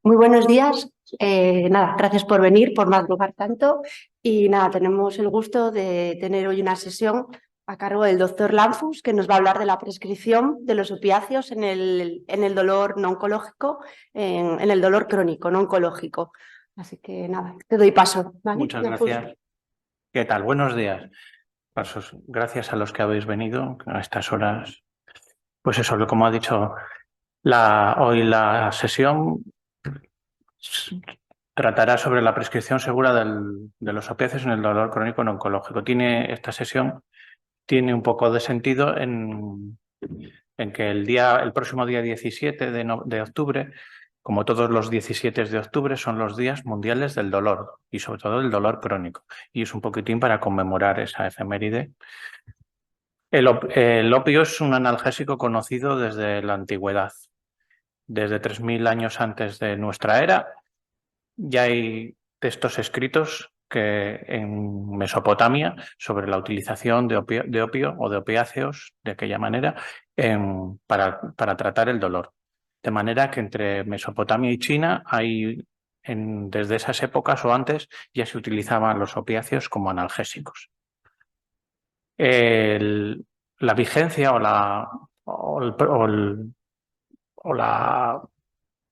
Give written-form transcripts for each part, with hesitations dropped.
Muy buenos días. Nada, gracias por venir, por madrugar tanto. Y nada, tenemos el gusto de tener hoy una sesión a cargo del doctor Lanfus, que nos va a hablar de la prescripción de los opiáceos en el dolor no oncológico, en el dolor crónico no oncológico. Así que nada, te doy paso, ¿vale? Muchas gracias. ¿Qué tal? Buenos días. Gracias a los que habéis venido a estas horas. Pues eso, como ha dicho, hoy la sesión tratará sobre la prescripción segura de los opiáceos en el dolor crónico no oncológico. Esta sesión tiene un poco de sentido en que el próximo día 17 de octubre, como todos los 17 de octubre, son los días mundiales del dolor y sobre todo del dolor crónico. Y es un poquitín para conmemorar esa efeméride. El opio es un analgésico conocido desde la antigüedad. Desde 3000 años antes de nuestra era ya hay textos escritos en Mesopotamia sobre la utilización de opio o de opiáceos de aquella manera para tratar el dolor. De manera que entre Mesopotamia y China desde esas épocas o antes ya se utilizaban los opiáceos como analgésicos. La vigencia o la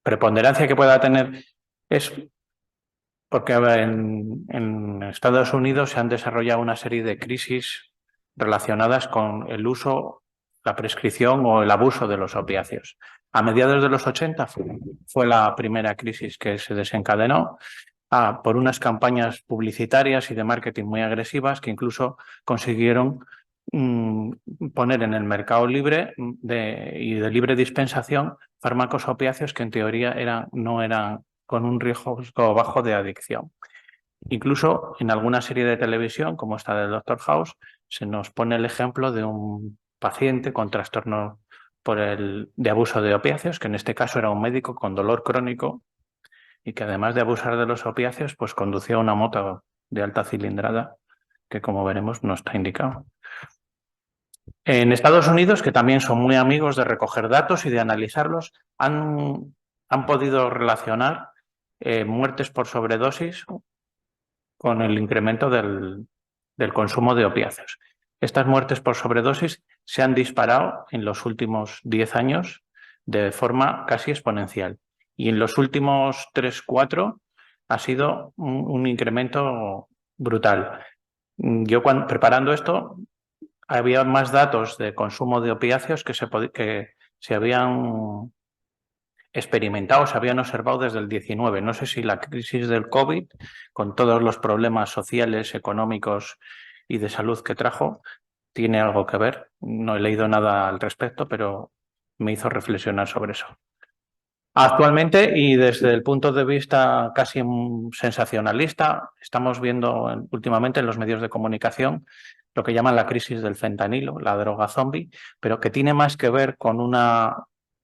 preponderancia que pueda tener es porque en Estados Unidos se han desarrollado una serie de crisis relacionadas con el uso, la prescripción o el abuso de los opiáceos. A mediados de los 80 fue la primera crisis que se desencadenó por unas campañas publicitarias y de marketing muy agresivas que incluso consiguieron poner en el mercado libre y de libre dispensación fármacos opiáceos que en teoría no eran con un riesgo bajo de adicción. Incluso en alguna serie de televisión, como esta del Dr. House, se nos pone el ejemplo de un paciente con trastorno de abuso de opiáceos, que en este caso era un médico con dolor crónico y que además de abusar de los opiáceos, pues conducía una moto de alta cilindrada, que como veremos no está indicado. En Estados Unidos, que también son muy amigos de recoger datos y de analizarlos, han podido relacionar muertes por sobredosis con el incremento del consumo de opiáceos. Estas muertes por sobredosis se han disparado en los últimos 10 años de forma casi exponencial. Y en los últimos 3-4 ha sido un incremento brutal. Yo preparando esto había más datos de consumo de opiáceos que se habían experimentado, se habían observado desde el 19. No sé si la crisis del COVID, con todos los problemas sociales, económicos y de salud que trajo, tiene algo que ver. No he leído nada al respecto, pero me hizo reflexionar sobre eso. Actualmente, y desde el punto de vista casi sensacionalista, estamos viendo últimamente en los medios de comunicación lo que llaman la crisis del fentanilo, la droga zombie, pero que tiene más que ver con una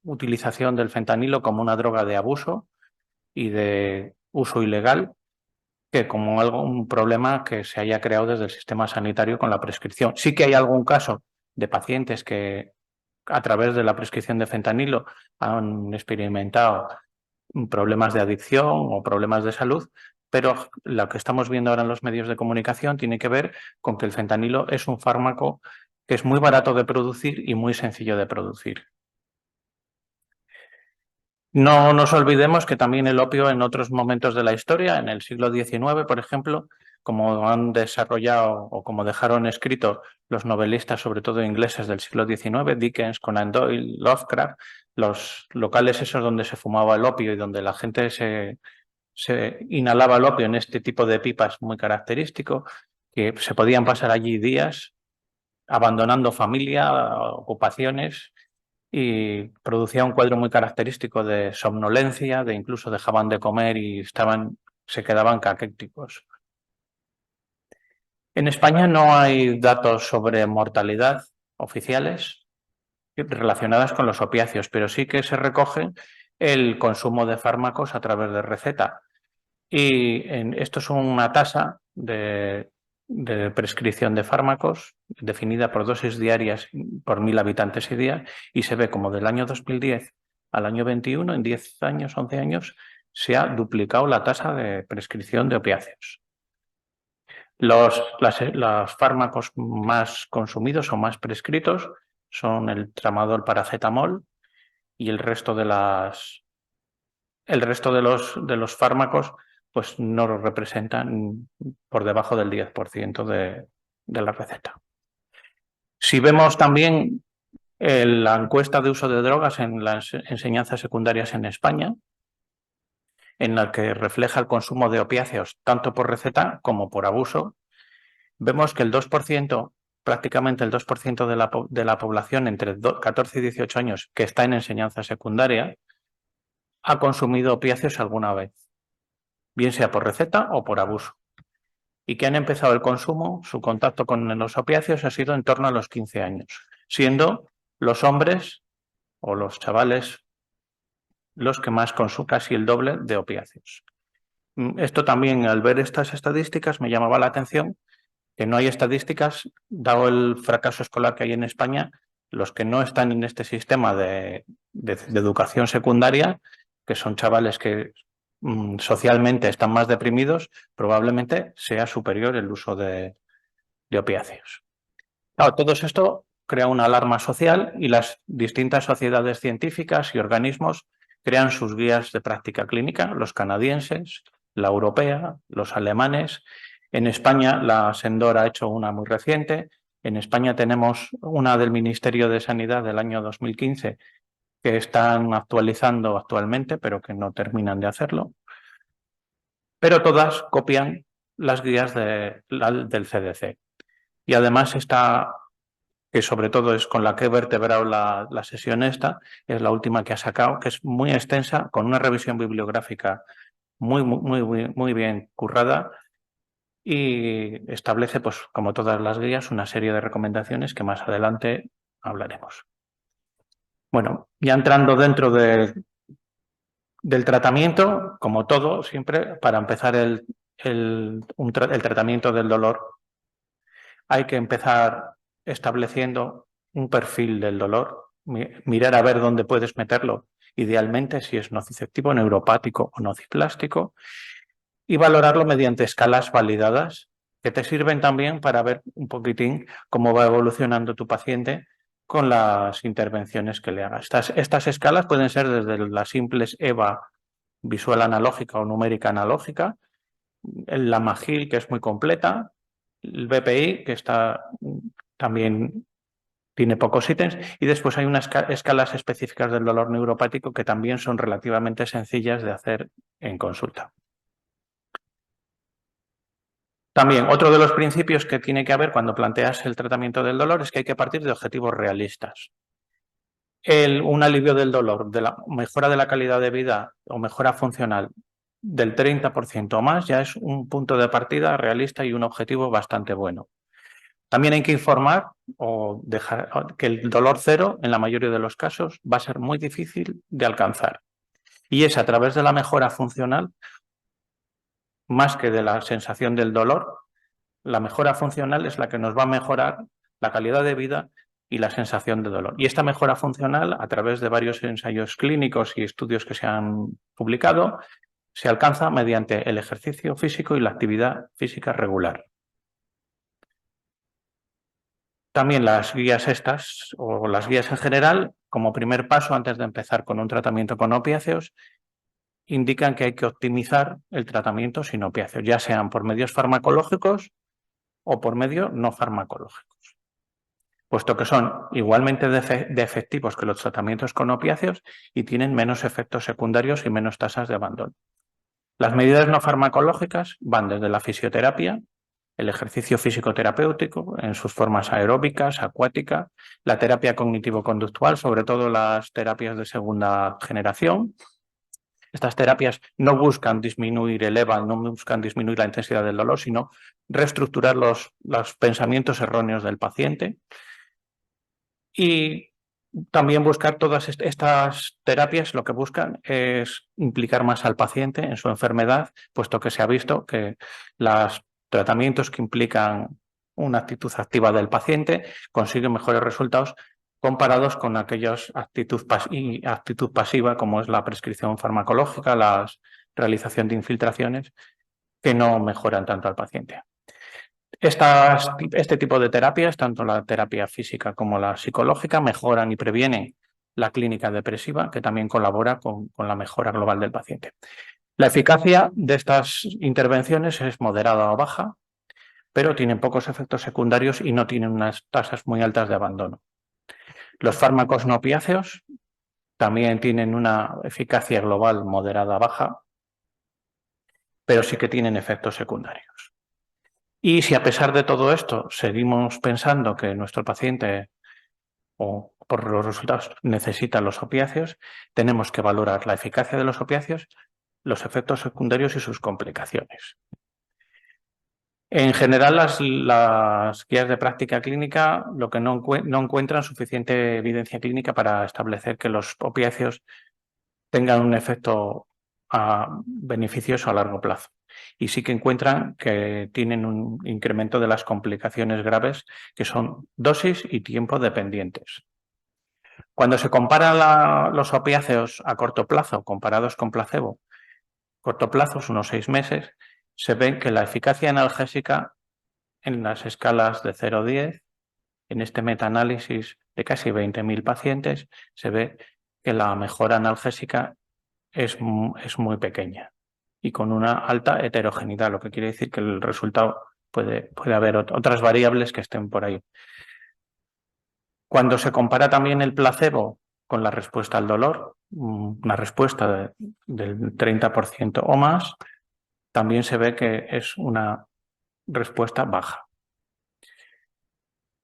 utilización del fentanilo como una droga de abuso y de uso ilegal que como un problema que se haya creado desde el sistema sanitario con la prescripción. Sí que hay algún caso de pacientes que a través de la prescripción de fentanilo han experimentado problemas de adicción o problemas de salud, pero lo que estamos viendo ahora en los medios de comunicación tiene que ver con que el fentanilo es un fármaco que es muy barato de producir y muy sencillo de producir. No nos olvidemos que también el opio en otros momentos de la historia, en el siglo XIX, por ejemplo, como han desarrollado o como dejaron escrito los novelistas, sobre todo ingleses del siglo XIX, Dickens, Conan Doyle, Lovecraft, los locales esos donde se fumaba el opio y donde la gente se inhalaba el opio en este tipo de pipas muy característico, que se podían pasar allí días abandonando familia, ocupaciones, y producía un cuadro muy característico de somnolencia, de incluso dejaban de comer y se quedaban caquéticos. En España no hay datos sobre mortalidad oficiales relacionadas con los opiáceos, pero sí que se recoge el consumo de fármacos a través de receta. Y esto es una tasa de prescripción de fármacos definida por dosis diarias por 1000 habitantes y día, y se ve como del año 2010 al año 21, en 10 años, 11 años, se ha duplicado la tasa de prescripción de opiáceos. Los fármacos más consumidos o más prescritos son el tramadol, paracetamol, y el resto de los fármacos pues no lo representan por debajo del 10% de la receta. Si vemos también la encuesta de uso de drogas en las enseñanzas secundarias en España, en la que refleja el consumo de opiáceos tanto por receta como por abuso, vemos que el 2%, prácticamente el 2% de la población entre 14 y 18 años que está en enseñanza secundaria ha consumido opiáceos alguna vez, bien sea por receta o por abuso. Y que han empezado el consumo, su contacto con los opiáceos ha sido en torno a los 15 años, siendo los hombres o los chavales los que más consumen, casi el doble de opiáceos. Esto también, al ver estas estadísticas, me llamaba la atención que no hay estadísticas, dado el fracaso escolar que hay en España, los que no están en este sistema de educación secundaria, que son chavales que socialmente están más deprimidos, probablemente sea superior el uso de opiáceos. Claro, todo esto crea una alarma social y las distintas sociedades científicas y organismos crean sus guías de práctica clínica, los canadienses, la europea, los alemanes. En España la SENDOR ha hecho una muy reciente. En España tenemos una del Ministerio de Sanidad del año 2015 que están actualizando actualmente, pero que no terminan de hacerlo. Pero todas copian las guías del CDC. Y además está, que sobre todo es con la que he vertebrado la sesión esta, es la última que ha sacado, que es muy extensa, con una revisión bibliográfica muy bien currada y establece, pues como todas las guías, una serie de recomendaciones que más adelante hablaremos. Bueno, ya entrando dentro del tratamiento, como todo, siempre para empezar el tratamiento del dolor, hay que empezar estableciendo un perfil del dolor, mirar a ver dónde puedes meterlo, idealmente si es nociceptivo, neuropático o nociplástico, y valorarlo mediante escalas validadas que te sirven también para ver un poquitín cómo va evolucionando tu paciente con las intervenciones que le hagas. Estas escalas pueden ser desde las simples EVA visual analógica o numérica analógica, la MAGIL, que es muy completa, el BPI, que también tiene pocos ítems, y después hay unas escalas específicas del dolor neuropático que también son relativamente sencillas de hacer en consulta. También, otro de los principios que tiene que haber cuando planteas el tratamiento del dolor es que hay que partir de objetivos realistas. Un alivio del dolor, de la mejora de la calidad de vida o mejora funcional del 30% o más ya es un punto de partida realista y un objetivo bastante bueno. También hay que informar o dejar que el dolor cero, en la mayoría de los casos, va a ser muy difícil de alcanzar. Y es a través de la mejora funcional, más que de la sensación del dolor, la mejora funcional es la que nos va a mejorar la calidad de vida y la sensación de dolor. Y esta mejora funcional, a través de varios ensayos clínicos y estudios que se han publicado, se alcanza mediante el ejercicio físico y la actividad física regular. También las guías estas, o las guías en general, como primer paso antes de empezar con un tratamiento con opiáceos, indican que hay que optimizar el tratamiento sin opiáceos, ya sean por medios farmacológicos o por medios no farmacológicos, puesto que son igualmente de efectivos que los tratamientos con opiáceos y tienen menos efectos secundarios y menos tasas de abandono. Las medidas no farmacológicas van desde la fisioterapia, el ejercicio físico terapéutico en sus formas aeróbicas, acuática, la terapia cognitivo-conductual, sobre todo las terapias de segunda generación. Estas terapias no buscan disminuir el EVA, no buscan disminuir la intensidad del dolor, sino reestructurar los pensamientos erróneos del paciente. Y también buscar todas estas terapias, lo que buscan es implicar más al paciente en su enfermedad, puesto que se ha visto que los tratamientos que implican una actitud activa del paciente consiguen mejores resultados comparados con aquellos actitud pasiva, como es la prescripción farmacológica, las realización de infiltraciones que no mejoran tanto al paciente. Este tipo de terapias, tanto la terapia física como la psicológica, mejoran y previenen la clínica depresiva, que también colabora con la mejora global del paciente. La eficacia de estas intervenciones es moderada o baja, pero tienen pocos efectos secundarios y no tienen unas tasas muy altas de abandono. Los fármacos no opiáceos también tienen una eficacia global moderada baja, pero sí que tienen efectos secundarios. Y si a pesar de todo esto seguimos pensando que nuestro paciente o por los resultados necesita los opiáceos, tenemos que valorar la eficacia de los opiáceos, los efectos secundarios y sus complicaciones. En general, las guías de práctica clínica lo que no encuentran suficiente evidencia clínica para establecer que los opiáceos tengan un efecto beneficioso a largo plazo. Y sí que encuentran que tienen un incremento de las complicaciones graves que son dosis y tiempo dependientes. Cuando se comparan los opiáceos a corto plazo comparados con placebo, corto plazo, unos 6 meses, se ve que la eficacia analgésica en las escalas de 0 a 10, en este metaanálisis de casi 20.000 pacientes, se ve que la mejora analgésica es muy pequeña y con una alta heterogeneidad, lo que quiere decir que el resultado puede haber otras variables que estén por ahí. Cuando se compara también el placebo con la respuesta al dolor, una respuesta del 30% o más, también se ve que es una respuesta baja.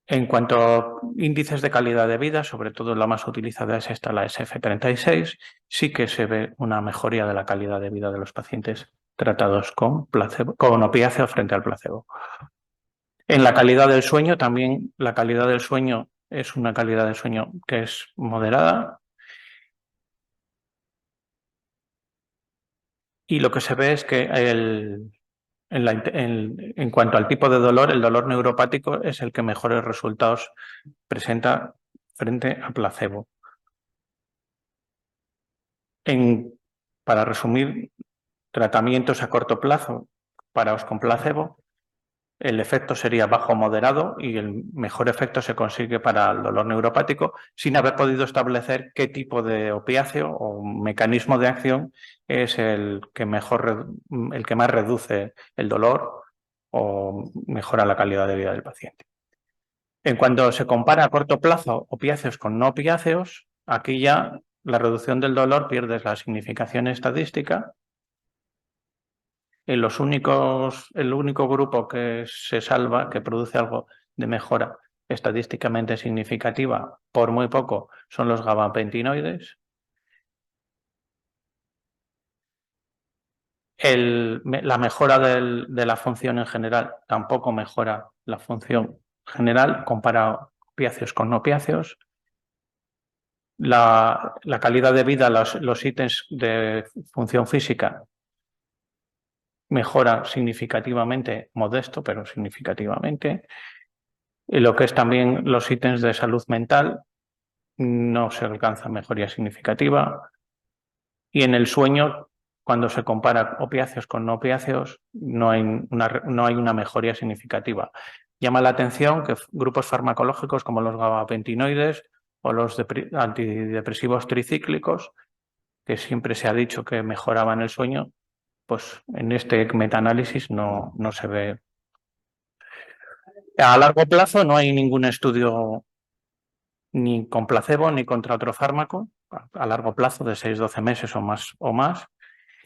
En cuanto a índices de calidad de vida, sobre todo la más utilizada es esta, la SF36, sí que se ve una mejoría de la calidad de vida de los pacientes tratados con opiáceos frente al placebo. En la calidad del sueño, también la calidad del sueño es una calidad del sueño que es moderada. Y lo que se ve es que en cuanto al tipo de dolor, el dolor neuropático es el que mejores resultados presenta frente a placebo. Para resumir, tratamientos a corto plazo parados con placebo, el efecto sería bajo o moderado y el mejor efecto se consigue para el dolor neuropático sin haber podido establecer qué tipo de opiáceo o mecanismo de acción es el que más reduce el dolor o mejora la calidad de vida del paciente. En cuanto se compara a corto plazo opiáceos con no opiáceos, aquí ya la reducción del dolor pierde la significación estadística. El único grupo que se salva, que produce algo de mejora estadísticamente significativa, por muy poco, son los gabapentinoides. La mejora de la función en general tampoco mejora la función general comparado opiáceos con no opiáceos. La calidad de vida, los ítems de función física mejora significativamente, modesto, pero significativamente. Y lo que es también los ítems de salud mental, no se alcanza mejoría significativa. Y en el sueño, cuando se compara opiáceos con no opiáceos, no hay una mejoría significativa. Llama la atención que grupos farmacológicos como los gabapentinoides o los antidepresivos tricíclicos, que siempre se ha dicho que mejoraban el sueño, pues en este metaanálisis no se ve. A largo plazo no hay ningún estudio ni con placebo ni contra otro fármaco, a largo plazo de 6-12 meses o más.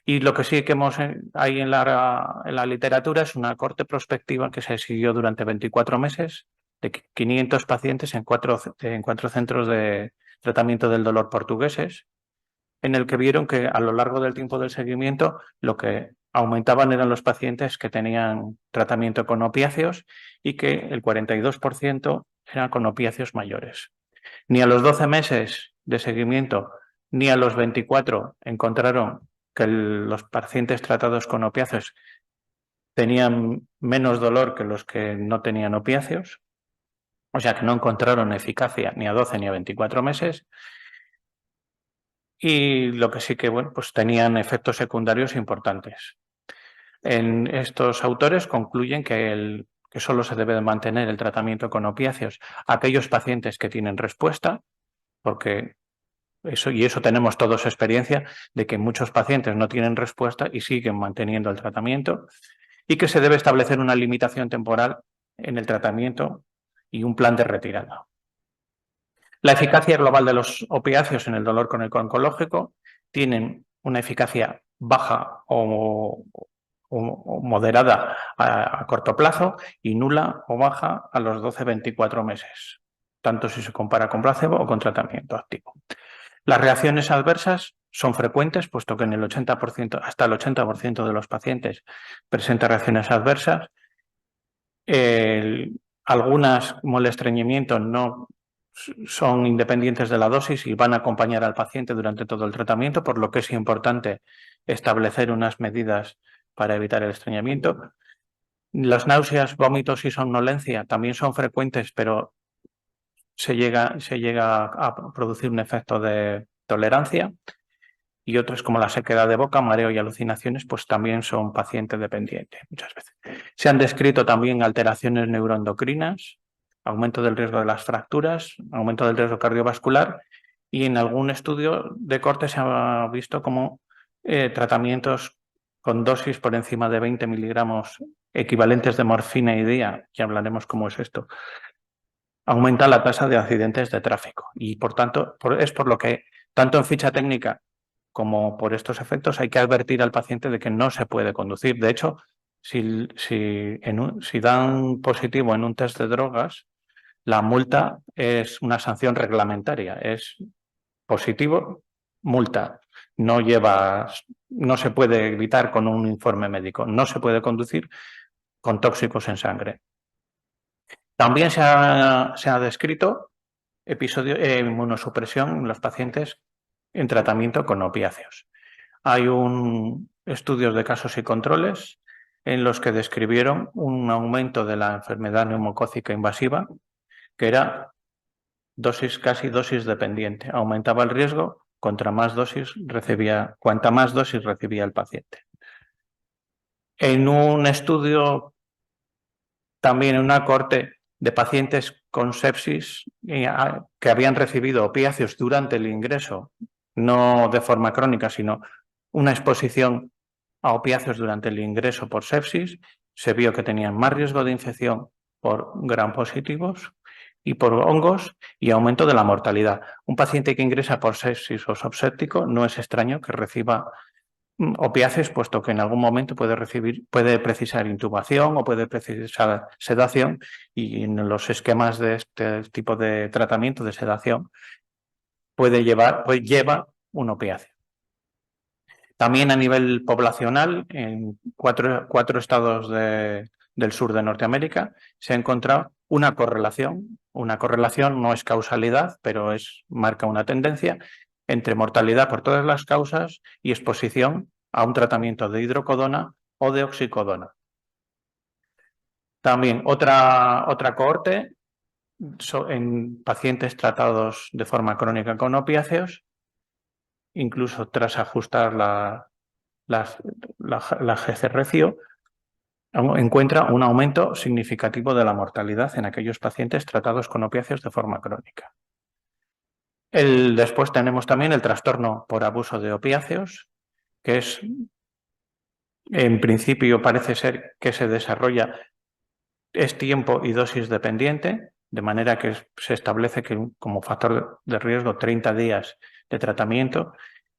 Y lo que sí que hay en la literatura es una corte prospectiva que se siguió durante 24 meses de 500 pacientes en cuatro centros de tratamiento del dolor portugueses, en el que vieron que a lo largo del tiempo del seguimiento lo que aumentaban eran los pacientes que tenían tratamiento con opiáceos y que el 42% eran con opiáceos mayores. Ni a los 12 meses de seguimiento ni a los 24 encontraron que los pacientes tratados con opiáceos tenían menos dolor que los que no tenían opiáceos, o sea que no encontraron eficacia ni a 12 ni a 24 meses. y lo que sí que, bueno, pues tenían efectos secundarios importantes. En estos autores concluyen que solo se debe de mantener el tratamiento con opiáceos a aquellos pacientes que tienen respuesta, porque eso tenemos todos experiencia de que muchos pacientes no tienen respuesta y siguen manteniendo el tratamiento, y que se debe establecer una limitación temporal en el tratamiento y un plan de retirada. La eficacia global de los opiáceos en el dolor crónico oncológico tienen una eficacia baja o moderada a corto plazo y nula o baja a los 12-24 meses, tanto si se compara con placebo o con tratamiento activo. Las reacciones adversas son frecuentes, puesto que en el 80%, hasta el 80% de los pacientes presentan reacciones adversas. Algunas, como el estreñimiento, no son independientes de la dosis y van a acompañar al paciente durante todo el tratamiento, por lo que es importante establecer unas medidas para evitar el estreñimiento. Las náuseas, vómitos y somnolencia también son frecuentes, pero se llega a producir un efecto de tolerancia. Y otras, como la sequedad de boca, mareo y alucinaciones, pues también son paciente dependiente muchas veces. Se han descrito también alteraciones neuroendocrinas, aumento del riesgo de las fracturas, aumento del riesgo cardiovascular, y en algún estudio de corte se ha visto como tratamientos con dosis por encima de 20 miligramos equivalentes de morfina y día, ya hablaremos cómo es esto, aumenta la tasa de accidentes de tráfico. Y por tanto, es por lo que tanto en ficha técnica como por estos efectos hay que advertir al paciente de que no se puede conducir. De hecho, si dan positivo en un test de drogas, la multa es una sanción reglamentaria, es positivo, multa. No se puede evitar con un informe médico, no se puede conducir con tóxicos en sangre. También se ha descrito episodio de inmunosupresión en los pacientes en tratamiento con opiáceos. Hay estudios de casos y controles en los que describieron un aumento de la enfermedad neumocócica invasiva, que era casi dosis dependiente. Aumentaba el riesgo cuanta más dosis recibía el paciente. En un estudio, también en una cohorte de pacientes con sepsis que habían recibido opiáceos durante el ingreso, no de forma crónica, sino una exposición a opiáceos durante el ingreso por sepsis, se vio que tenían más riesgo de infección por gram positivos y por hongos y aumento de la mortalidad. Un paciente que ingresa por sepsis o subséptico no es extraño que reciba opiáceos, puesto que en algún momento puede precisar intubación o puede precisar sedación, y en los esquemas de este tipo de tratamiento de sedación lleva un opiáceo. También a nivel poblacional, en cuatro estados del sur de Norteamérica, se ha encontrado una correlación. Una correlación no es causalidad, pero marca una tendencia entre mortalidad por todas las causas y exposición a un tratamiento de hidrocodona o de oxicodona. También otra cohorte en pacientes tratados de forma crónica con opiáceos, incluso tras ajustar la GC-recio, encuentra un aumento significativo de la mortalidad en aquellos pacientes tratados con opiáceos de forma crónica. Después tenemos también el trastorno por abuso de opiáceos, que en principio parece ser que se desarrolla, es tiempo y dosis dependiente, de manera que se establece que como factor de riesgo 30 días de tratamiento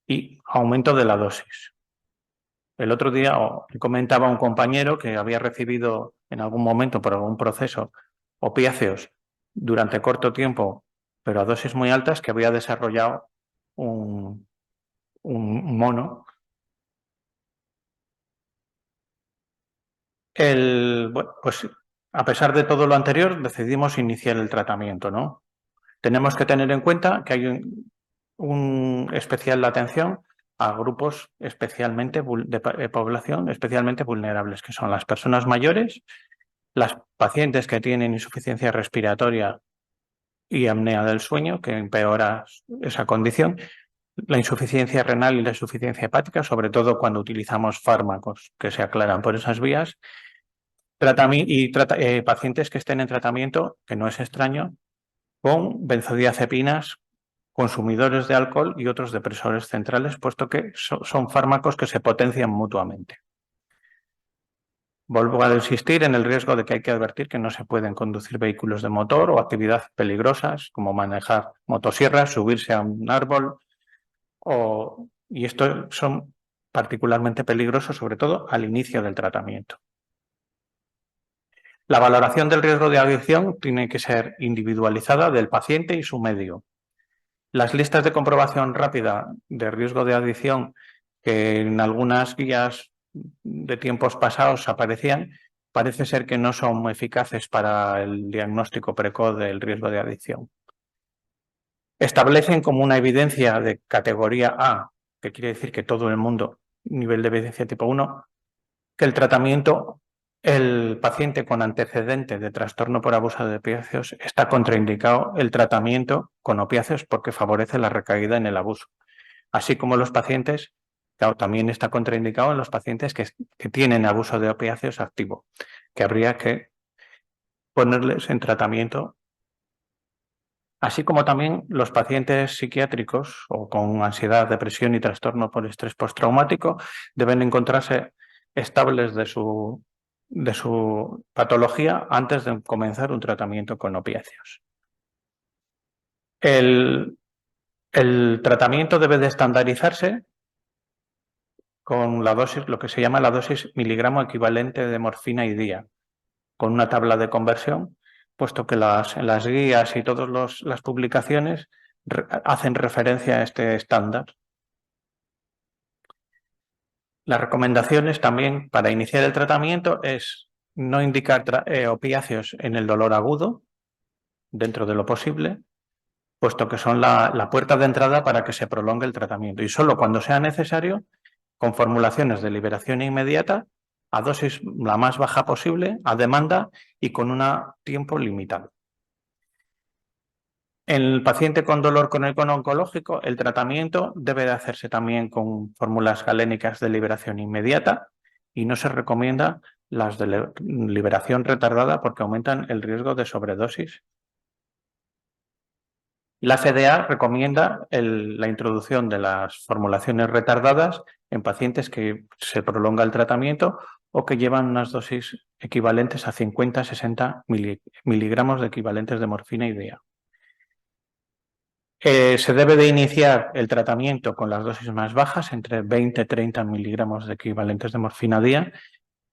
y aumento de la dosis. El otro día comentaba un compañero que había recibido en algún momento por algún proceso opiáceos durante corto tiempo, pero a dosis muy altas, que había desarrollado un mono. Bueno, pues a pesar de todo lo anterior, decidimos iniciar el tratamiento, ¿no? Tenemos que tener en cuenta que hay un especial atención a grupos de población especialmente vulnerables, que son las personas mayores, las pacientes que tienen insuficiencia respiratoria y apnea del sueño, que empeora esa condición, la insuficiencia renal y la insuficiencia hepática, sobre todo cuando utilizamos fármacos que se aclaran por esas vías, pacientes que estén en tratamiento, que no es extraño, con benzodiazepinas, consumidores de alcohol y otros depresores centrales, puesto que son fármacos que se potencian mutuamente. Vuelvo a insistir en el riesgo de que hay que advertir que no se pueden conducir vehículos de motor o actividades peligrosas, como manejar motosierras, subirse a un árbol, y estos son particularmente peligrosos, sobre todo al inicio del tratamiento. La valoración del riesgo de adicción tiene que ser individualizada del paciente y su medio. Las listas de comprobación rápida de riesgo de adicción que en algunas guías de tiempos pasados aparecían, parece ser que no son eficaces para el diagnóstico precoz del riesgo de adicción. Establecen como una evidencia de categoría A, que quiere decir que todo el mundo, nivel de evidencia tipo 1, que el paciente con antecedente de trastorno por abuso de opiáceos está contraindicado el tratamiento con opiáceos porque favorece la recaída en el abuso. Así como los pacientes, claro, también está contraindicado en los pacientes que tienen abuso de opiáceos activo, que habría que ponerles en tratamiento. Así como también los pacientes psiquiátricos o con ansiedad, depresión y trastorno por estrés postraumático deben encontrarse estables de su patología antes de comenzar un tratamiento con opiáceos. El tratamiento debe de estandarizarse con la dosis, lo que se llama la dosis miligramo equivalente de morfina y día, con una tabla de conversión, puesto que las guías y todas las publicaciones hacen referencia a este estándar. Las recomendaciones también para iniciar el tratamiento es no indicar opiáceos en el dolor agudo, dentro de lo posible, puesto que son la puerta de entrada para que se prolongue el tratamiento, y solo cuando sea necesario, con formulaciones de liberación inmediata, a dosis la más baja posible, a demanda y con un tiempo limitado. En el paciente con dolor crónico oncológico, el tratamiento debe de hacerse también con fórmulas galénicas de liberación inmediata y no se recomienda las de liberación retardada porque aumentan el riesgo de sobredosis. La FDA recomienda la introducción de las formulaciones retardadas en pacientes que se prolonga el tratamiento o que llevan unas dosis equivalentes a 50-60 miligramos de equivalentes de morfina y día. Se debe de iniciar el tratamiento con las dosis más bajas, entre 20-30 miligramos de equivalentes de morfina día,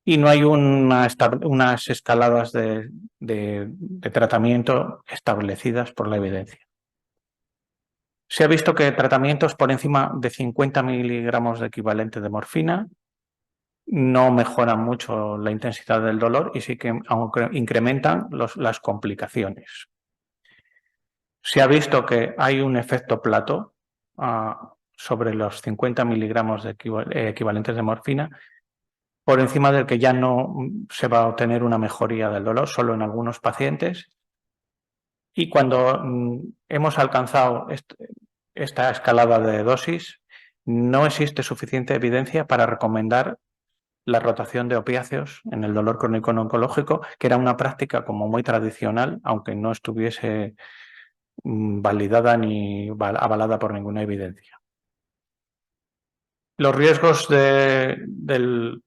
y no hay unas escaladas de tratamiento establecidas por la evidencia. Se ha visto que tratamientos por encima de 50 miligramos de equivalente de morfina no mejoran mucho la intensidad del dolor y sí que incrementan las complicaciones. Se ha visto que hay un efecto plató sobre los 50 miligramos de equivalentes de morfina, por encima del que ya no se va a obtener una mejoría del dolor, solo en algunos pacientes. Y cuando hemos alcanzado esta escalada de dosis, no existe suficiente evidencia para recomendar la rotación de opiáceos en el dolor crónico no oncológico, que era una práctica como muy tradicional, aunque no estuviese validada ni avalada por ninguna evidencia. Los riesgos del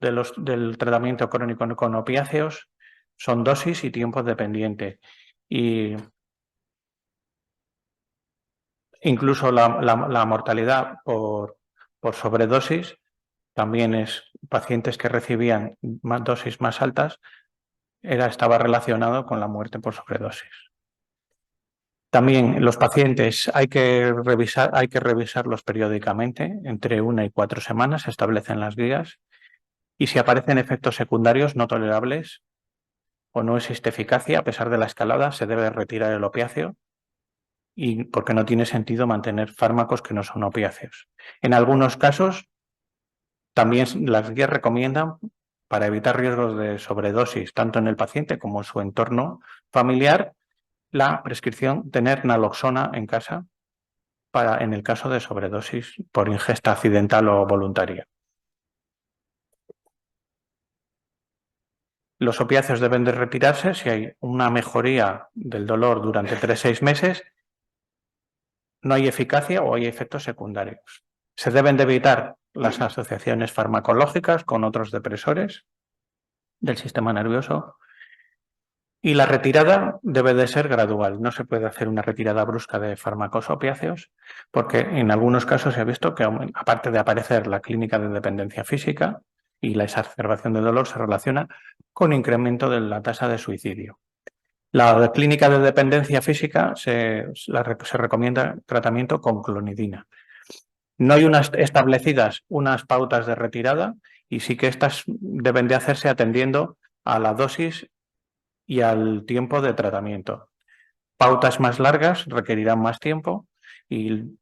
tratamiento crónico con opiáceos son dosis y tiempo dependiente. Y incluso la mortalidad por sobredosis también es pacientes que recibían dosis más altas, estaba relacionado con la muerte por sobredosis. También los pacientes hay que revisarlos periódicamente, entre 1 y 4 semanas, se establecen las guías, y si aparecen efectos secundarios no tolerables o no existe eficacia a pesar de la escalada, se debe retirar el opiáceo, y porque no tiene sentido mantener fármacos que no son opiáceos. En algunos casos, también las guías recomiendan, para evitar riesgos de sobredosis, tanto en el paciente como en su entorno familiar, la prescripción, tener naloxona en casa en el caso de sobredosis por ingesta accidental o voluntaria. Los opiáceos deben de retirarse si hay una mejoría del dolor durante 3 a 6 meses, no hay eficacia o hay efectos secundarios. Se deben de evitar las asociaciones farmacológicas con otros depresores del sistema nervioso y la retirada debe de ser gradual. No se puede hacer una retirada brusca de fármacos opiáceos porque en algunos casos se ha visto que, aparte de aparecer la clínica de dependencia física y la exacerbación del dolor, se relaciona con incremento de la tasa de suicidio. La clínica de dependencia física se recomienda tratamiento con clonidina. No hay establecidas unas pautas de retirada y sí que estas deben de hacerse atendiendo a la dosis y al tiempo de tratamiento. Pautas más largas requerirán más tiempo y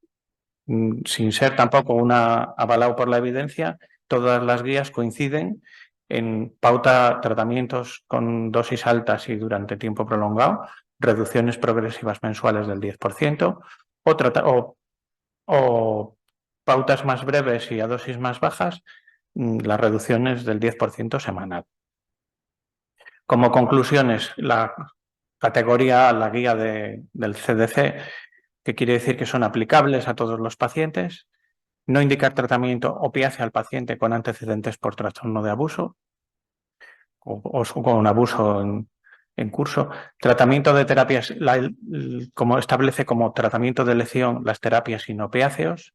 sin ser tampoco avalado por la evidencia, todas las guías coinciden en tratamientos con dosis altas y durante tiempo prolongado, reducciones progresivas mensuales del 10% o pautas más breves y a dosis más bajas, las reducciones del 10% semanal. Como conclusiones, la categoría A, la guía del CDC, que quiere decir que son aplicables a todos los pacientes. No indicar tratamiento opiáceo al paciente con antecedentes por trastorno de abuso o con abuso en curso. Tratamiento de terapias, como establece como tratamiento de elección las terapias sin opiáceos.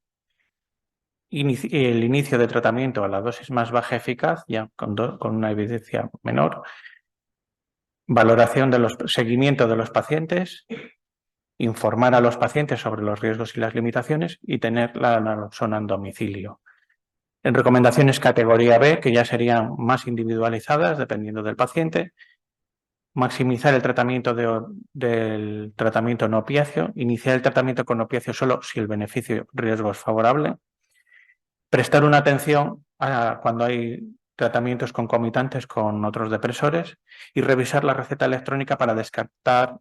El inicio de tratamiento a la dosis más baja eficaz, ya con una evidencia menor. Valoración seguimiento de los pacientes, informar a los pacientes sobre los riesgos y las limitaciones y tener la naloxona en domicilio. En recomendaciones categoría B, que ya serían más individualizadas dependiendo del paciente, maximizar el tratamiento del tratamiento no opiáceo, iniciar el tratamiento con opiáceo solo si el beneficio-riesgo es favorable, prestar una atención cuando hay tratamientos concomitantes con otros depresores y revisar la receta electrónica para descartar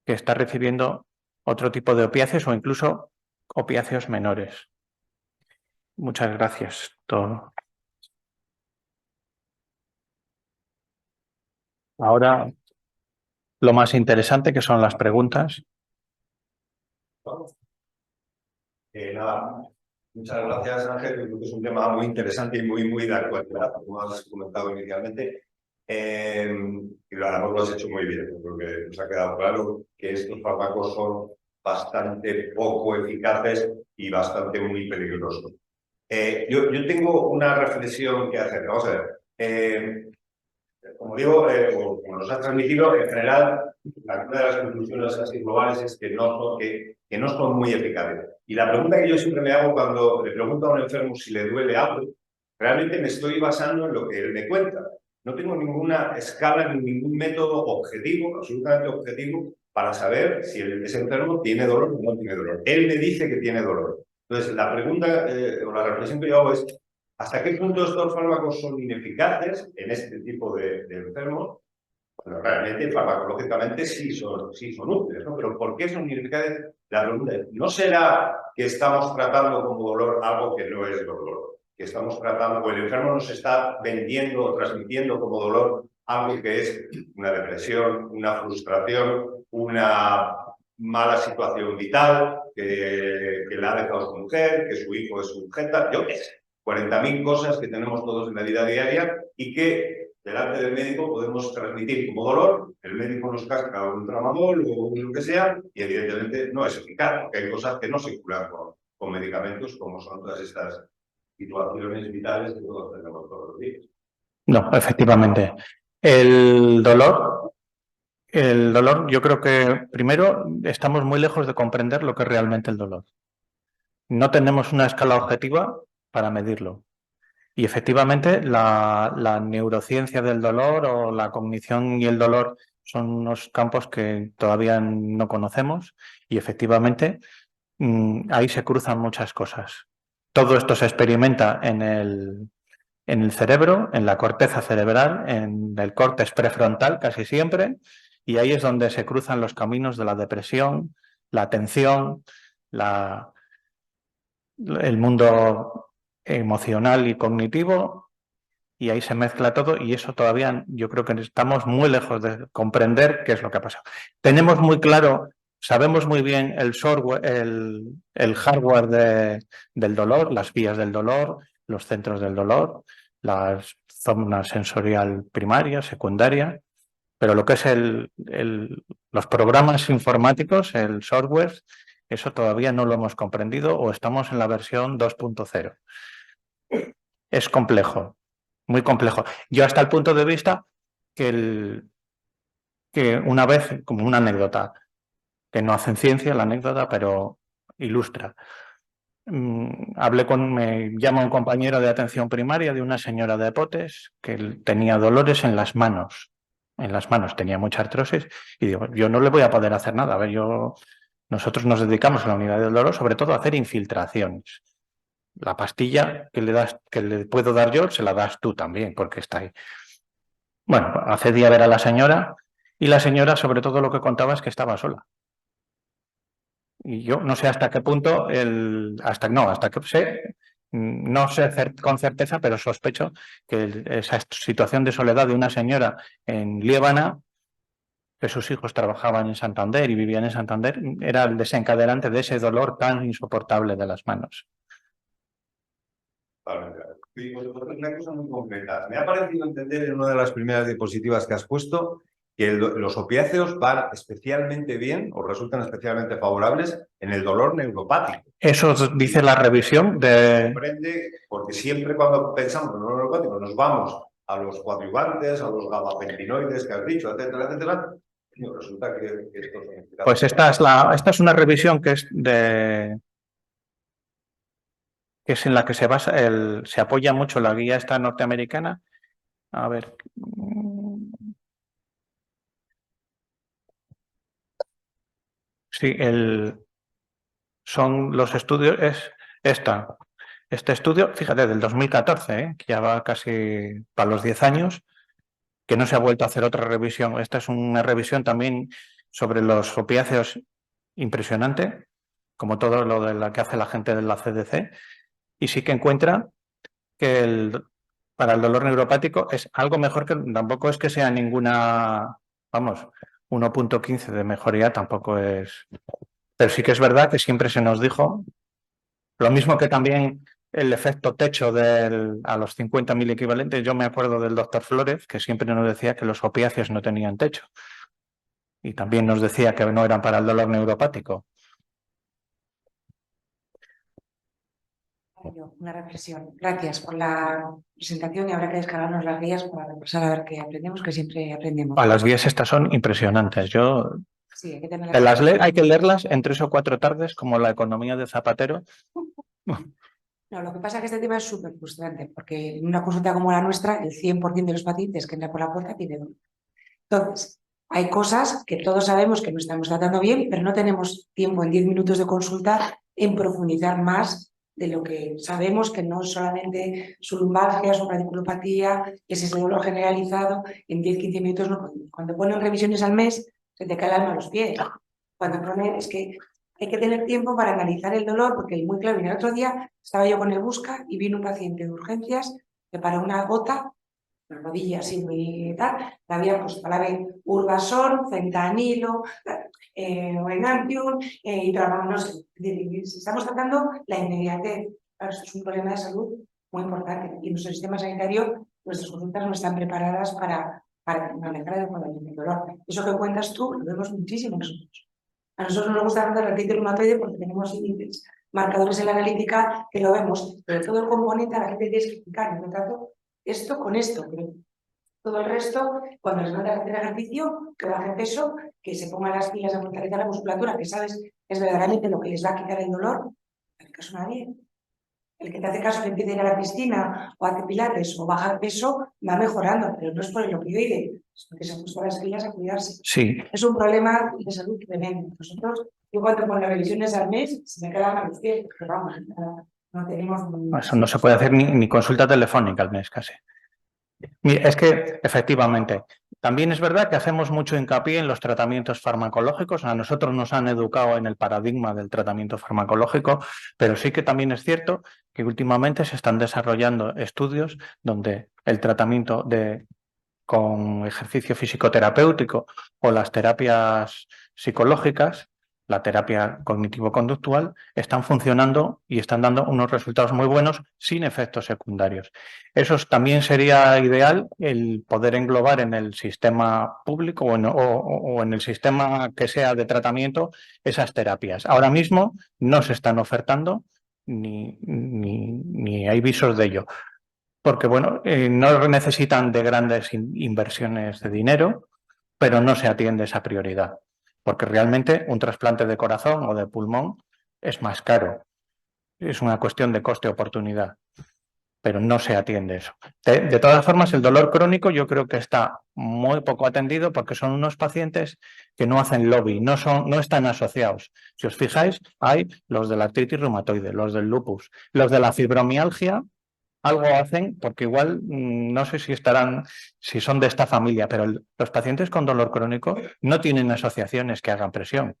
que está recibiendo otro tipo de opiáceos o incluso opiáceos menores. Muchas gracias. Ahora lo más interesante, que son las preguntas. Nada, muchas gracias, Ángel. Creo que es un tema muy interesante y muy de actualidad, como has comentado inicialmente. Y lo has hecho muy bien, porque nos ha quedado claro que estos fármacos son bastante poco eficaces y muy peligrosos. Yo tengo una reflexión que hacer. Vamos a ver. Como digo, como nos ha transmitido, en general, una de las conclusiones así globales es que no son muy eficaces. Y la pregunta que yo siempre me hago cuando le pregunto a un enfermo si le duele algo, realmente me estoy basando en lo que él me cuenta. No tengo ninguna escala ni ningún método objetivo, absolutamente objetivo, para saber si ese enfermo tiene dolor o no tiene dolor. Él me dice que tiene dolor. Entonces, la pregunta o la reflexión que yo hago es: ¿hasta qué punto estos fármacos son ineficaces en este tipo de enfermos? Bueno, realmente, farmacológicamente sí son útiles, ¿no? Pero ¿por qué son ineficaces? La pregunta es: ¿no será que estamos tratando como dolor algo que no es dolor? Que estamos tratando, o el enfermo nos está vendiendo o transmitiendo como dolor algo que es una depresión, una frustración, una mala situación vital, que le ha dejado su mujer, que su hijo es su jeta, yo qué sé. 40.000 cosas que tenemos todos en la vida diaria y que delante del médico podemos transmitir como dolor. El médico nos casca un tramadol o lo que sea y evidentemente no es eficaz, porque hay cosas que no se curan con medicamentos, como son todas estas situaciones vitales que todos tenemos todos los días. No, efectivamente. El dolor, yo creo que primero estamos muy lejos de comprender lo que es realmente el dolor. No tenemos una escala objetiva para medirlo. Y efectivamente la neurociencia del dolor o la cognición y el dolor son unos campos que todavía no conocemos y efectivamente ahí se cruzan muchas cosas. Todo esto se experimenta en el cerebro, en la corteza cerebral, en el córtex prefrontal casi siempre, y ahí es donde se cruzan los caminos de la depresión, la atención, la el mundo emocional y cognitivo, y ahí se mezcla todo, y eso todavía yo creo que estamos muy lejos de comprender qué es lo que ha pasado. Tenemos muy claro, sabemos muy bien el software, el hardware del dolor, las vías del dolor, los centros del dolor, las zonas sensorial primaria, secundaria, pero lo que es los programas informáticos, el software, eso todavía no lo hemos comprendido o estamos en la versión 2.0. Es complejo, muy complejo. Yo hasta el punto de vista que una vez, como una anécdota, que no hacen ciencia la anécdota, pero ilustra. Me llama un compañero de atención primaria de una señora de Potes que tenía dolores en las manos. En las manos tenía mucha artrosis y digo, yo no le voy a poder hacer nada. A ver, nosotros nos dedicamos a la unidad de dolor sobre todo a hacer infiltraciones. La pastilla que le puedo dar yo, se la das tú también, porque está ahí. Bueno, accedí a ver a la señora y la señora sobre todo lo que contaba es que estaba sola. Y yo no sé hasta qué punto, hasta que sé, no sé con certeza, pero sospecho que esa situación de soledad de una señora en Liébana, que sus hijos trabajaban en Santander y vivían en Santander, era el desencadenante de ese dolor tan insoportable de las manos. Y una cosa muy concreta. Me ha parecido entender en una de las primeras diapositivas que has puesto que los opiáceos van especialmente bien o resultan especialmente favorables en el dolor neuropático. Eso dice la revisión de... Comprende, porque siempre cuando pensamos en el dolor neuropático nos vamos a los coadyuvantes, a los gabapentinoides que has dicho, etcétera, etcétera. Y resulta que estos son eficaces. Pues esta es una revisión que es en la que se basa, se apoya mucho la guía esta norteamericana. A ver. Sí, son los estudios, este estudio, fíjate, del 2014, que ya va casi para los 10 años, que no se ha vuelto a hacer otra revisión. Esta es una revisión también sobre los opiáceos impresionante, como todo lo de la que hace la gente de la CDC, y sí que encuentra que para el dolor neuropático es algo mejor, que tampoco es que sea ninguna, vamos, 1.15 de mejoría tampoco es... Pero sí que es verdad que siempre se nos dijo, lo mismo que también el efecto techo a los 50.000 equivalentes. Yo me acuerdo del doctor Flores, que siempre nos decía que los opiáceos no tenían techo. Y también nos decía que no eran para el dolor neuropático. Una reflexión. Gracias por la presentación y habrá que descargarnos las guías para repasar a ver qué aprendemos, que siempre aprendemos. Las guías estas son impresionantes. Sí, hay que tenerlas. Hay que leerlas en 3 o 4 tardes, como la economía de Zapatero. No, lo que pasa es que este tema es súper frustrante, porque en una consulta como la nuestra, el 100% de los pacientes que entran por la puerta tiene dolor. Entonces, hay cosas que todos sabemos que no estamos tratando bien, pero no tenemos tiempo en 10 minutos de consulta en profundizar más de lo que sabemos, que no es solamente su lumbalgia, su radiculopatía, que es ese dolor generalizado, en 10-15 minutos no podemos. Cuando ponen revisiones al mes, se te cae el alma a los pies. Cuando ponen, es que hay que tener tiempo para analizar el dolor, porque muy claro, el otro día estaba yo con el Busca y vino un paciente de urgencias que para una gota, la rodilla así muy tal, le había puesto a la vez Urbasol, fentanilo, Enantium y trabajamos, no sé, estamos tratando la inmediatez. Claro, esto es un problema de salud muy importante y nuestro sistema sanitario, nuestras consultas no están preparadas para manejar el dolor. Eso que cuentas tú lo vemos muchísimo nosotros. A nosotros no nos gusta hablar de artritis reumatoide porque tenemos marcadores en la analítica que lo vemos, pero todo el componente a la gente tienes que explicar. Por lo tanto, esto con esto, pero todo el resto, cuando les manda a hacer ejercicio, que baje peso, que se pongan las pilas a fortalecer la musculatura, que sabes es verdaderamente lo que les va a quitar el dolor, no hace caso a nadie. El que te hace caso que empiece a ir a la piscina o hace pilates o bajar peso va mejorando, pero no es por el opioide, es porque se han puesto las pilas a cuidarse. Sí. Es un problema de salud tremendo. Nosotros, yo cuando con las revisiones al mes, se me quedan a los pies, pero vamos, no tenemos... Eso no se puede hacer ni consulta telefónica al mes casi. Mira, es que efectivamente, también es verdad que hacemos mucho hincapié en los tratamientos farmacológicos. A nosotros nos han educado en el paradigma del tratamiento farmacológico, pero sí que también es cierto que últimamente se están desarrollando estudios donde el tratamiento con ejercicio físico terapéutico o las terapias psicológicas, la terapia cognitivo-conductual, están funcionando y están dando unos resultados muy buenos sin efectos secundarios. Eso también sería ideal el poder englobar en el sistema público o en el sistema que sea de tratamiento esas terapias. Ahora mismo no se están ofertando ni hay visos de ello. Porque, bueno, no necesitan de grandes inversiones de dinero, pero no se atiende esa prioridad. Porque realmente un trasplante de corazón o de pulmón es más caro. Es una cuestión de coste-oportunidad, pero no se atiende eso. De todas formas, el dolor crónico yo creo que está muy poco atendido porque son unos pacientes que no hacen lobby, no están asociados. Si os fijáis, hay los de la artritis reumatoide, los del lupus, los de la fibromialgia. Algo hacen porque igual no sé si son de esta familia, pero los pacientes con dolor crónico no tienen asociaciones que hagan presión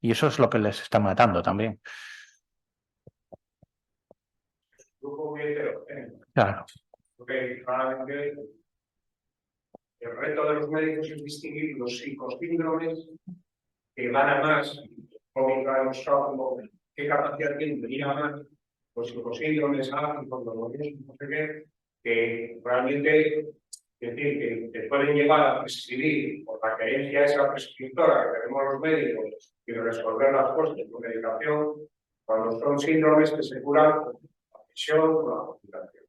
y eso es lo que les está matando también. Grupo muy heterogéneo, Claro. porque claramente el reto de los médicos es distinguir los psicosíndromes que van a más, como ha demostrado como qué capacidad tienen de ir a más, los psicosíndromes, hipogonadismo, no sé qué, que realmente, es decir, que pueden llevar a prescribir por la creencia esa prescriptora que tenemos los médicos y resolver las cosas con medicación, cuando son síndromes que se curan con la presión, con la complicación.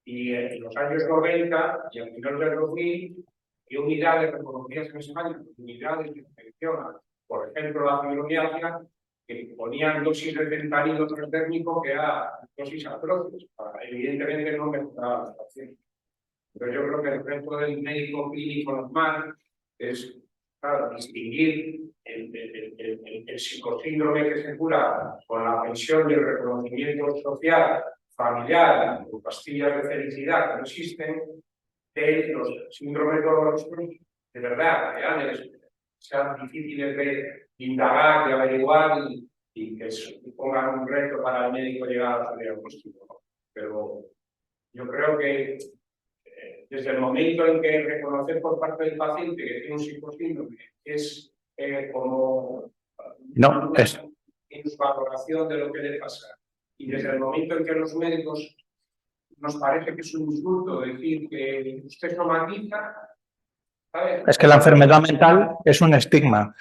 Y en los años 90 y a finales del 2000, hay unidades reconocidas en España, unidades de infección, por ejemplo, la fibromialgia, que ponían dosis de fentanilo transdérmico que era dosis atroces, para evidentemente no mejorar a los pacientes. Pero yo creo que el reto del médico clínico normal es, claro, distinguir el psicosíndrome que se cura con la pensión y el reconocimiento social familiar, con pastillas de felicidad que no existen, de los síndromes dolorosos de verdad, reales, sean difíciles de indagar, de averiguar y que supongan un reto para el médico llegar a su diagnóstico. Pero yo creo que desde el momento en que reconocer por parte del paciente que tiene un psicosíndrome es como No, es en su valoración de lo que le pasa, y desde el momento en que los médicos nos parece que es un insulto decir que usted somatiza, ¿sabes? Es que la enfermedad mental es un estigma.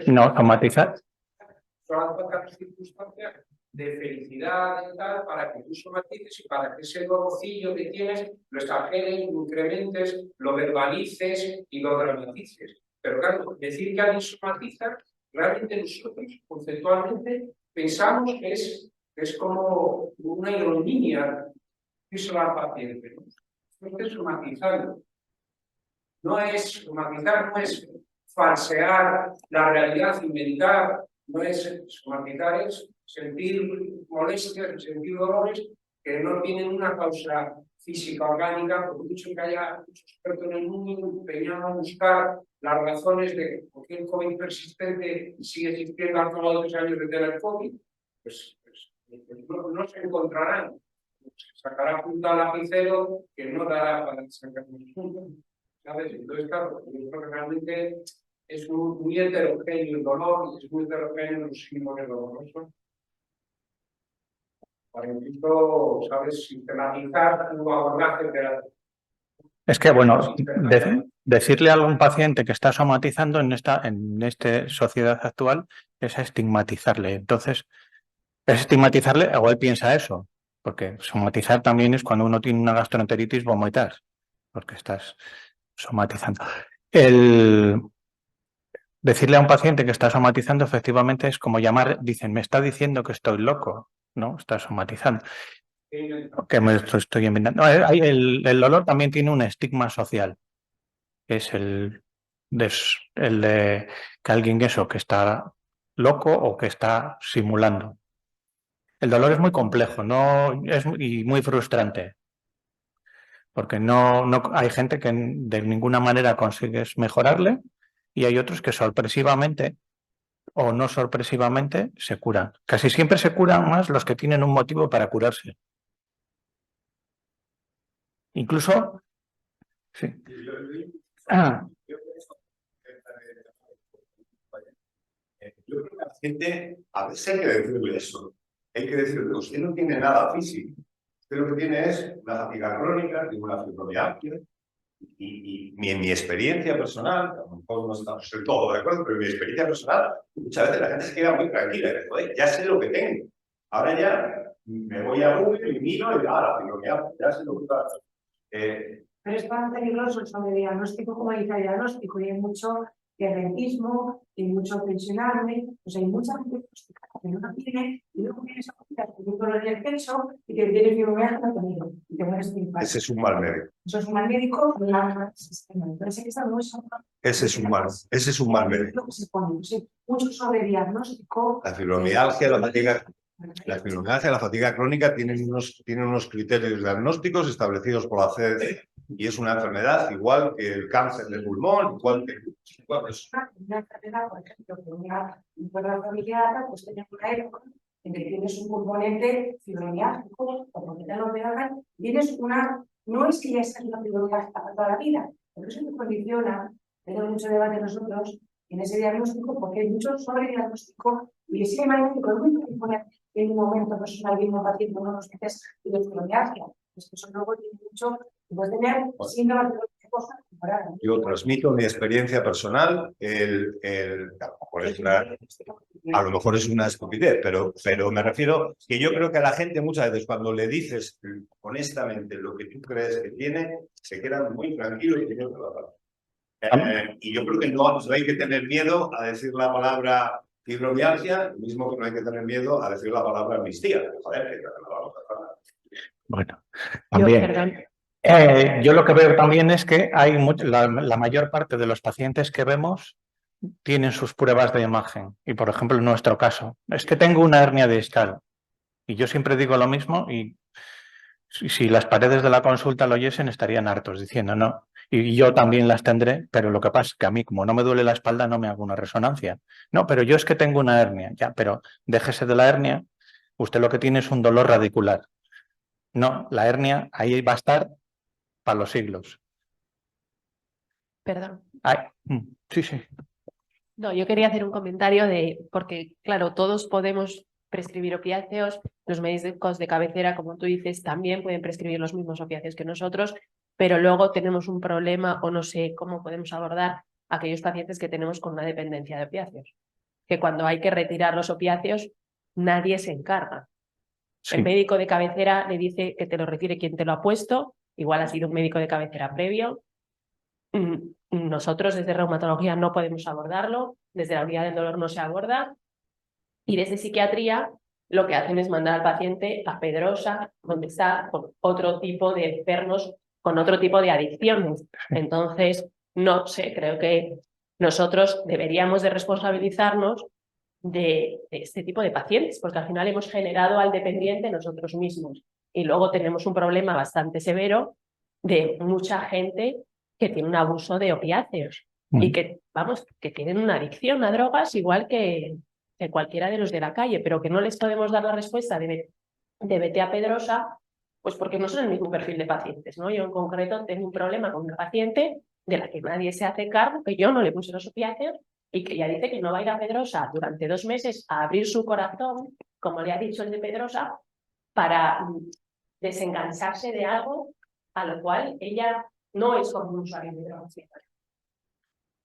No, somatizar. Son las circunstancias de felicidad y tal para que tú somatices y para que ese gocillo que tienes lo exageres, lo incrementes, lo verbalices y lo dramatices. Pero claro, decir que alguien somatiza, realmente nosotros conceptualmente pensamos que es como una ironía decírselo al paciente. No es somatizando. Somatizar no es falsear la realidad, inventar, no es somatizar, es sentir molestias, sentir dolores que no tienen una causa física orgánica, por mucho que haya muchos expertos en el mundo empeñados a buscar las razones de por qué el COVID persistente sigue existiendo al cabo de 2 años de tener COVID, pues no se encontrarán. Se sacará punta al lapicero que no dará para sacar los puntos. ¿Sabes? Entonces, claro, yo creo que realmente es muy heterogéneo el dolor, es muy heterogéneo los síndromes dolorosos. Para incluso, ¿sabes? Sistematizar tu abordaje terapéutico. Es que, bueno, decirle a algún paciente que está somatizando en esta sociedad actual es estigmatizarle. Entonces, es estigmatizarle, o él piensa eso, porque somatizar también es cuando uno tiene una gastroenteritis, vomitar, porque estás somatizando. Decirle a un paciente que está somatizando efectivamente es como dicen, me está diciendo que estoy loco, ¿no? Está somatizando. Que me estoy inventando. No, el dolor también tiene un estigma social. Es el de que alguien que está loco o que está simulando. El dolor es muy complejo, y muy frustrante, porque no hay gente que de ninguna manera consigues mejorarle y hay otros que sorpresivamente o no sorpresivamente se curan. Casi siempre se curan más los que tienen un motivo para curarse. Incluso, sí. Yo creo que a la gente a veces hay que decirle eso. Hay que decirle, usted no tiene nada físico. Usted lo que tiene es una fatiga crónica, tiene una fibromialgia. En mi experiencia personal, a lo mejor no estamos del todo de acuerdo, pero en mi experiencia personal, muchas veces la gente se queda muy tranquila y dice, joder, ya sé lo que tengo. Ahora ya me voy a Google y miro y la fibromialgia, ya sé lo que pasa. Pero es tan peligroso el sobrediagnóstico como el diagnóstico, y hay mucho hermetismo, hay mucho tensionarme, pues hay mucha gente que no la tiene, y luego tienes a cosas que tiene dolor en el pecho y que tiene fibromialgia conmigo, y te mueres de infarto. Ese es un mal médico. Eso es un mal médico, un mal sistema. Entonces, esa no es una... Ese es un mal médico. Lo que se pone, sí, mucho sobrediagnóstico. La fibromialgia, la fibromialgia y la fatiga crónica tienen unos criterios diagnósticos establecidos por la CDC y es una enfermedad igual que el cáncer de pulmón, igual que... Una enfermedad, por ejemplo, que una familiar, pues tenemos una época en que tienes un componente fibromialgico, o porque te lo pegan, tienes una... No es que ya sea una fibromialgia para toda la vida, pero eso te condiciona, tenemos mucho debate nosotros en ese diagnóstico, porque hay mucho sobrediagnóstico y ese diagnóstico es muy difícil poner en un momento personal de un paciente unos meses de fibromialgia. Eso luego tiene mucho, puedes tener síndrome de cosas comparadas. Yo transmito mi experiencia personal, a lo mejor es una estupidez, pero me refiero que yo creo que a la gente muchas veces cuando le dices honestamente lo que tú crees que tiene, se quedan muy tranquilos y yo y yo creo que no hay que tener miedo a decir la palabra fibromialgia, lo mismo que no hay que tener miedo a decir la palabra amnistía. Joder, Bueno, también. Yo lo que veo también es que hay la mayor parte de los pacientes que vemos tienen sus pruebas de imagen. Y, por ejemplo, en nuestro caso, es que tengo una hernia discal. Y yo siempre digo lo mismo y si las paredes de la consulta lo oyesen estarían hartos diciendo no. Y yo también las tendré, pero lo que pasa es que a mí, como no me duele la espalda, no me hago una resonancia. No, pero yo es que tengo una hernia. Ya, pero déjese de la hernia. Usted lo que tiene es un dolor radicular. No, la hernia ahí va a estar para los siglos. Perdón. Ay, sí, sí. No, yo quería hacer un comentario porque claro, todos podemos prescribir opiáceos, los médicos de cabecera, como tú dices, también pueden prescribir los mismos opiáceos que nosotros, pero luego tenemos un problema o no sé cómo podemos abordar a aquellos pacientes que tenemos con una dependencia de opiáceos, que cuando hay que retirar los opiáceos, nadie se encarga. Sí. El médico de cabecera le dice que te lo retire quien te lo ha puesto, igual ha sido un médico de cabecera previo. Nosotros desde reumatología no podemos abordarlo, desde la unidad del dolor no se aborda y desde psiquiatría lo que hacen es mandar al paciente a Pedrosa, donde está con otro tipo de enfermos, con otro tipo de adicciones. Entonces, no sé, creo que nosotros deberíamos de responsabilizarnos de este tipo de pacientes, porque al final hemos generado al dependiente nosotros mismos y luego tenemos un problema bastante severo de mucha gente que tiene un abuso de opiáceos y que, vamos, que tienen una adicción a drogas igual que cualquiera de los de la calle, pero que no les podemos dar la respuesta de vete a Pedrosa, pues porque no son el mismo perfil de pacientes, ¿no? Yo en concreto tengo un problema con una paciente de la que nadie se hace cargo, que yo no le puse los opiáceos y que ya dice que no va a ir a Pedrosa durante 2 meses a abrir su corazón, como le ha dicho el de Pedrosa, para desengancharse de algo a lo cual ella no es como un usuario de drogas.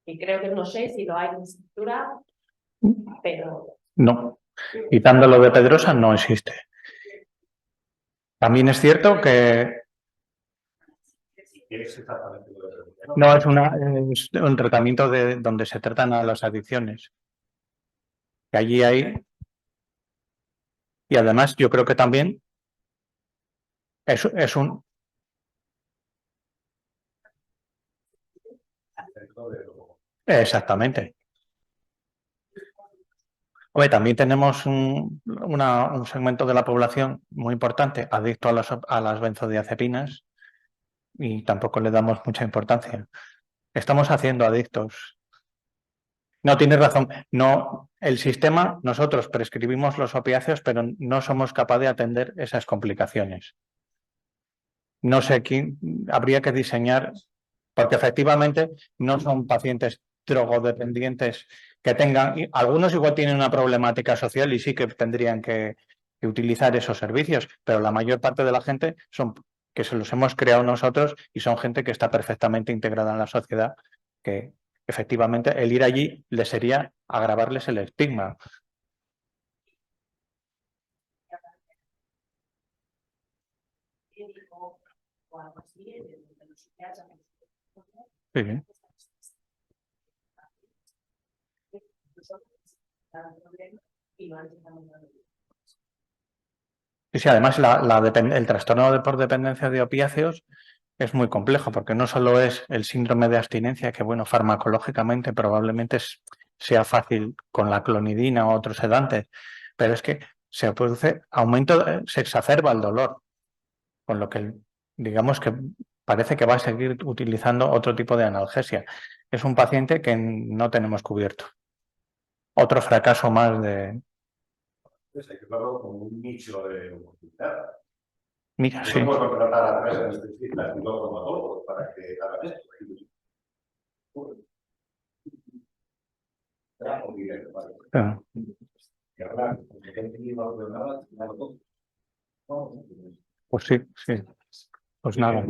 Y creo que no sé si lo hay en estructura, pero... No, quitándolo de Pedrosa no existe. También es cierto que no es un tratamiento donde se tratan a las adicciones. Que allí hay... Y además yo creo que también es un... Exactamente. Hombre, también tenemos un segmento de la población muy importante adicto a las benzodiazepinas y tampoco le damos mucha importancia. Estamos haciendo adictos. No, tienes razón. No, el sistema, nosotros prescribimos los opiáceos, pero no somos capaces de atender esas complicaciones. No sé quién habría que diseñar, porque efectivamente no son pacientes drogodependientes que tengan, algunos igual tienen una problemática social y sí que tendrían que utilizar esos servicios, pero la mayor parte de la gente son que se los hemos creado nosotros y son gente que está perfectamente integrada en la sociedad, que efectivamente el ir allí les sería agravarles el estigma. Sí. Y sí, además el trastorno por dependencia de opiáceos es muy complejo porque no solo es el síndrome de abstinencia, que bueno, farmacológicamente probablemente sea fácil con la clonidina o otros sedantes, pero es que se produce aumento, se exacerba el dolor, con lo que digamos que parece que va a seguir utilizando otro tipo de analgesia. Es un paciente que no tenemos cubierto. Otro fracaso más de... Entonces hay que verlo como un nicho de oportunidad. Mira, sí. Podemos contratar a través de anestesistas y luego traumatólogos para que hagan esto. Claro. Y hablar con gente que iba a ordenar, Pues sí, sí. Pues nada.